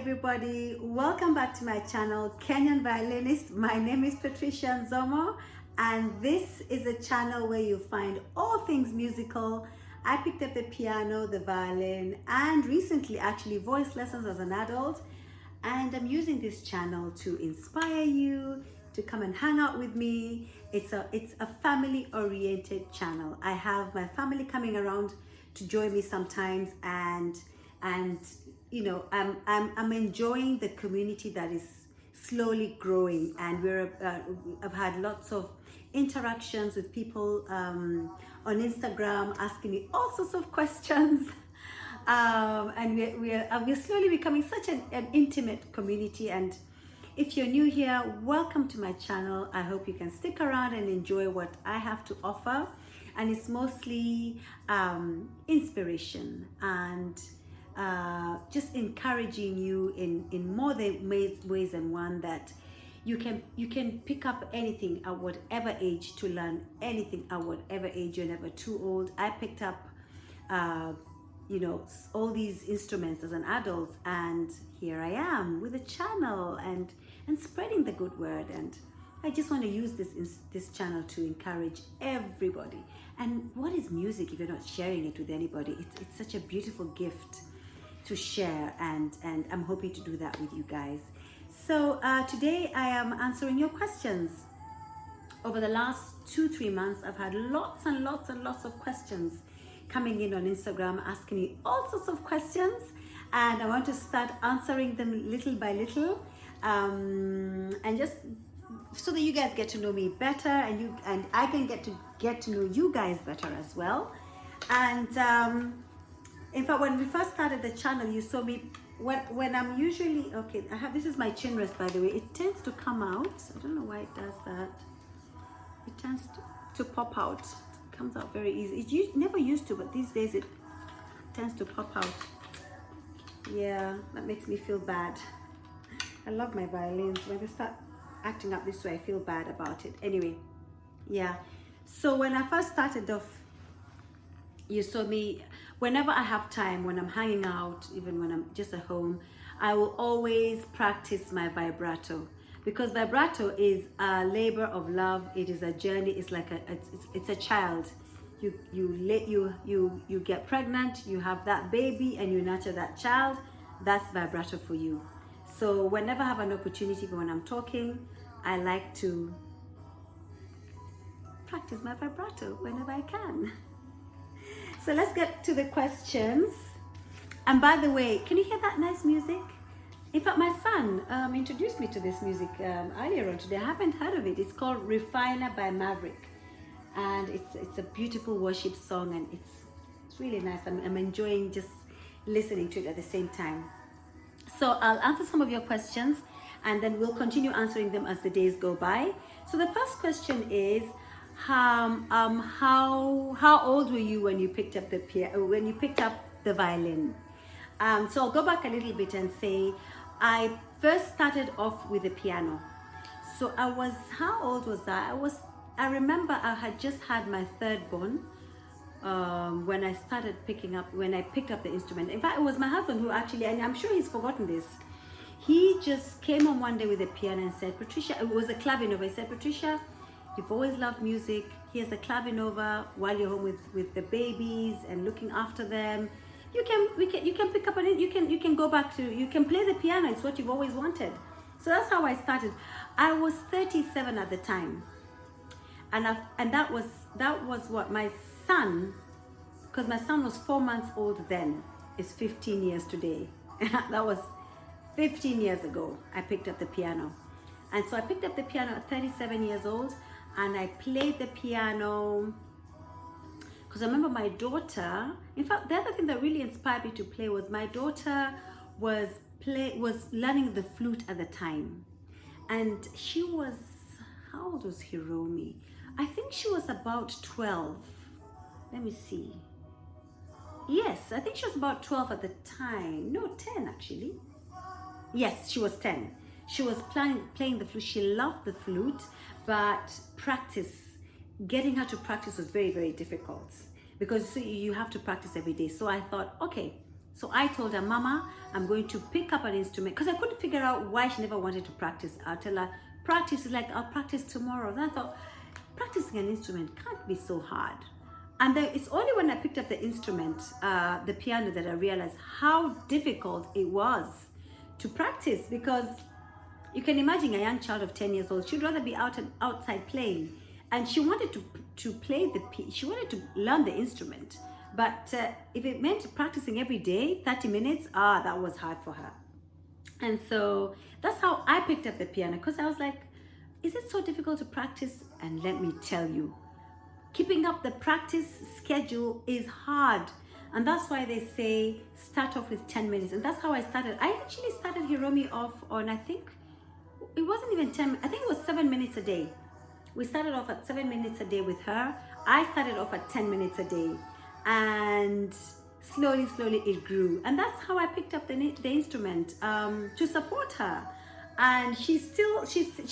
everybody, welcome back to my channel, Kenyan Violinist. My name is Patricia Nzomo, and this is a channel where you find all things musical. I picked up the piano, the violin, and recently actually voice lessons as an adult, and I'm using this channel to inspire you to come and hang out with me. It's a family oriented channel. I have my family coming around to join me sometimes, and you know, I'm enjoying the community that is slowly growing, and I've had lots of interactions with people on Instagram asking me all sorts of questions, and we're slowly becoming such an intimate community. And if you're new here, welcome to my channel. I hope you can stick around and enjoy what I have to offer, and it's mostly inspiration and just encouraging you in more ways than one, that you can pick up anything at whatever age, to learn anything at whatever age. You're never too old. I picked up you know, all these instruments as an adult, and here I am with a channel and spreading the good word. And I just want to use this channel to encourage everybody. And what is music if you're not sharing it with anybody? It's such a beautiful gift to share, and I'm hoping to do that with you guys. So today I am answering your questions. Over the last 2-3 months, I've had lots and lots of questions coming in on Instagram, asking me all sorts of questions, and I want to start answering them little by little, and just so that you guys get to know me better, and I can get to know you guys better as well. And in fact, when we first started the channel, you saw me when I'm usually, okay, this is my chin rest, by the way. It tends to come out. I don't know why it does that. It tends to pop out. It comes out very easy. It never used to, but these days it tends to pop out. Yeah, that makes me feel bad. I love my violins. When they start acting up this way, I feel bad about it. Anyway, yeah. So when I first started off, you saw me, whenever I have time, when I'm hanging out, even when I'm just at home, I will always practice my vibrato, because vibrato is a labor of love. It is a journey. It's like it's a child. You get pregnant, you have that baby, and you nurture that child. That's vibrato for you. So whenever I have an opportunity, when I'm talking, I like to practice my vibrato whenever I can. So let's get to the questions. And by the way, can you hear that nice music? In fact, my son introduced me to this music earlier on today. I haven't heard of it. It's called Refiner by Maverick. And it's a beautiful worship song, and it's really nice. I'm enjoying just listening to it at the same time. So I'll answer some of your questions, and then we'll continue answering them as the days go by. So the first question is, how old were you when you picked up the violin? So I'll go back a little bit and say I first started off with the piano. So how old was that? I remember I had just had my third born when I picked up the instrument. In fact, it was my husband who actually, and I'm sure he's forgotten this, he just came on one day with a piano and said, Patricia, it was a clavinova. He said, Patricia, you've always loved music. Here's a clavinova while you're home with the babies and looking after them. You can pick up you can go back to, you can play the piano. It's what you've always wanted. So that's how I started. I was 37 at the time, and that was what my son, because my son was 4 months old then, is 15 years today. That was 15 years ago. I picked up the piano, and so I picked up the piano at 37 years old. And I played the piano because I remember my daughter, in fact, the other thing that really inspired me to play was my daughter was learning the flute at the time. And she was, how old was Hiromi? I think she was about 12. Let me see. Yes, I think she was about 12 at the time. No, 10 actually. Yes, she was 10. She was playing the flute. She loved the flute, but getting her to practice was very, very difficult, because you have to practice every day. So I thought, okay, So I told her, Mama, I'm going to pick up an instrument, because I couldn't figure out why she never wanted to practice. I'll tell her, practice. Is like, I'll practice tomorrow. Then I thought, practicing an instrument can't be so hard. And then it's only when I picked up the instrument, the piano, that I realized how difficult it was to practice, because you can imagine a young child of 10 years old, she'd rather be outside playing. And she wanted to play she wanted to learn the instrument. But if it meant practicing every day, 30 minutes, that was hard for her. And so that's how I picked up the piano, because I was like, is it so difficult to practice? And let me tell you, keeping up the practice schedule is hard. And that's why they say start off with 10 minutes. And that's how I started. I actually started Hiromi off on, I think, it wasn't even 10, I think it was 7 minutes a day. We started off at 7 minutes a day with her. I started off at 10 minutes a day. And slowly it grew. And that's how I picked up the instrument, to support her. And she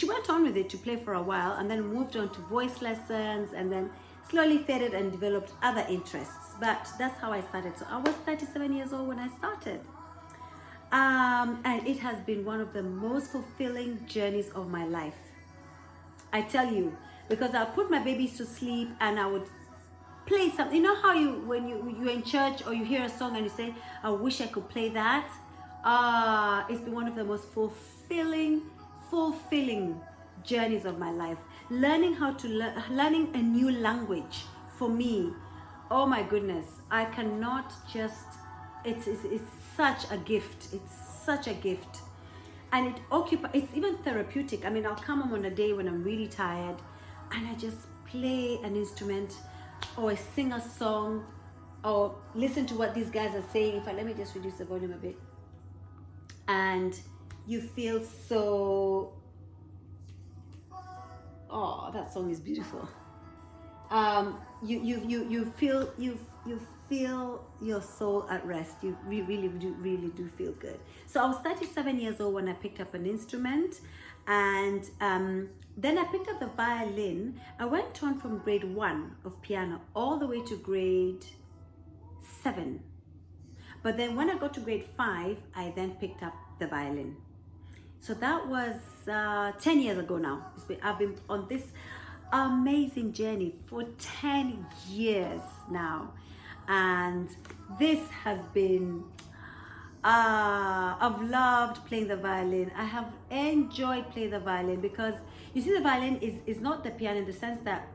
went on with it to play for a while, and then moved on to voice lessons, and then slowly faded and developed other interests. But that's how I started. So I was 37 years old when I started. And it has been one of the most fulfilling journeys of my life. I tell you, because I'll put my babies to sleep and I would play something. You know how when you're in church or you hear a song and you say, I wish I could play that? It's been one of the most fulfilling journeys of my life. Learning a new language for me. Oh my goodness, I cannot just, it's such a gift. It's such a gift. And it's even therapeutic. I mean, I'll come home on a day when I'm really tired and I just play an instrument, or I sing a song, or listen to what these guys are saying. Let me just reduce the volume a bit. And you feel so, that song is beautiful. You feel your soul at rest. You really do feel good. So I was 37 years old when I picked up an instrument, and then I picked up the violin. I went on from grade 1 of piano all the way to grade 7. But then when I got to grade 5, I then picked up the violin. So that was 10 years ago now. I've been on this amazing journey for 10 years now. And this has been, I've loved playing the violin. I have enjoyed playing the violin, because you see, the violin is not the piano, in the sense that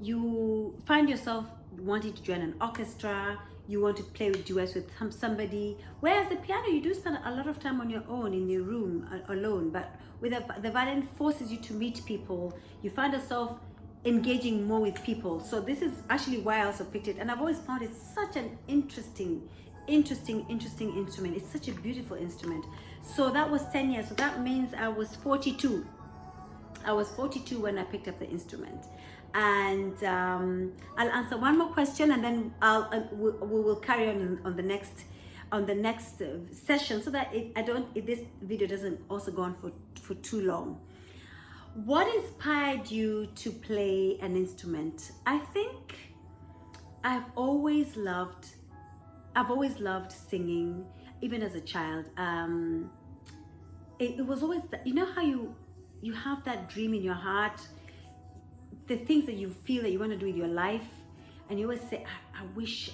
you find yourself wanting to join an orchestra, you want to play with duets with somebody, whereas the piano, you do spend a lot of time on your own in your room alone. But with the violin, forces you to meet people. You find yourself engaging more with people. So this is actually why I also picked it. And I've always found it such an interesting instrument. It's such a beautiful instrument. So that was 10 years. So that means I was 42. I was 42 when I picked up the instrument. And I'll answer one more question, and then we will carry on the next session, so that this video doesn't also go on for too long. What inspired you to play an instrument? I think I've always loved singing, even as a child. It was always you know how you have that dream in your heart, the things that you feel that you want to do with your life, and you always say, I wish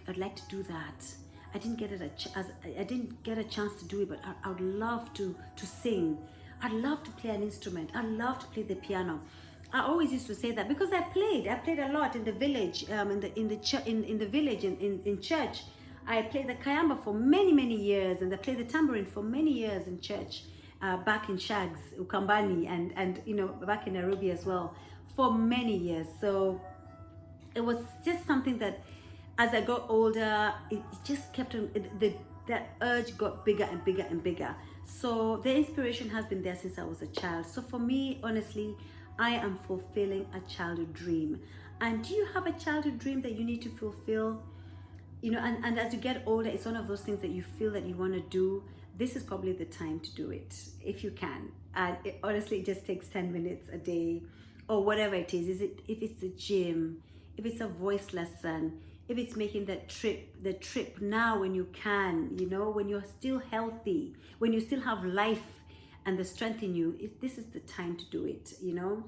I'd like to do that. I didn't get a chance to do it, but I would love to sing. I'd love to play an instrument. I'd love to play the piano. I always used to say that, because I played a lot in the village, in the village, in church. I played the kayamba for many years, and I played the tambourine for many years in church, back in Shags, Ukambani, and back in Nairobi as well, for many years. So it was just something that, as I got older, it just kept on, that urge got bigger and bigger. So the inspiration has been there since I was a child. So for me, honestly, I am fulfilling a childhood dream. And do you have a childhood dream that you need to fulfill? And as you get older, it's one of those things that you feel that you want to do. This is probably the time to do it, if you can. And honestly, it just takes 10 minutes a day, or whatever it is. If it's a gym, if it's a voice lesson, if it's making the trip now when you can, you know, when you're still healthy, when you still have life and the strength in you, this is the time to do it, you know.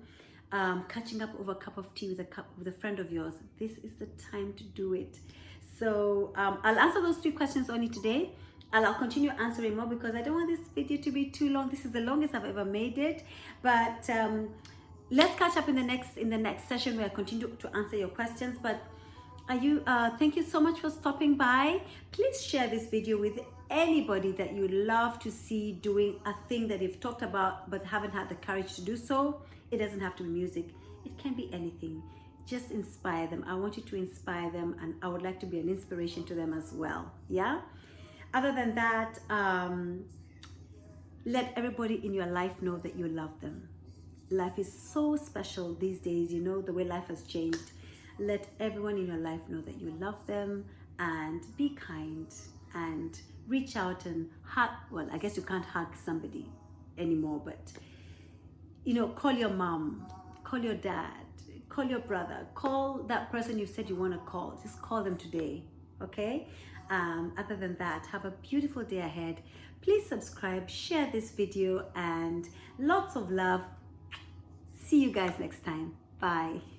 Catching up over a cup of tea with a friend of yours, this is the time to do it. So I'll answer those 3 questions only today. I'll continue answering more because I don't want this video to be too long. This is the longest I've ever made it, but let's catch up in the next session where I continue to answer your questions. But thank you so much for stopping by. Please share this video with anybody that you love to see doing a thing that you've talked about but haven't had the courage to do so. It doesn't have to be music. It can be anything. Just inspire them. I want you to inspire them, and I would like to be an inspiration to them as well. Yeah? Other than that, let everybody in your life know that you love them. Life is so special these days, you know, the way life has changed. Let everyone in your life know that you love them, and be kind and reach out and hug. Well, I guess you can't hug somebody anymore, but you know, call your mom, call your dad, call your brother, call that person you said you want to call. Just call them today, okay? Other than that, have a beautiful day ahead. Please subscribe, share this video, and lots of love. See you guys next time. Bye.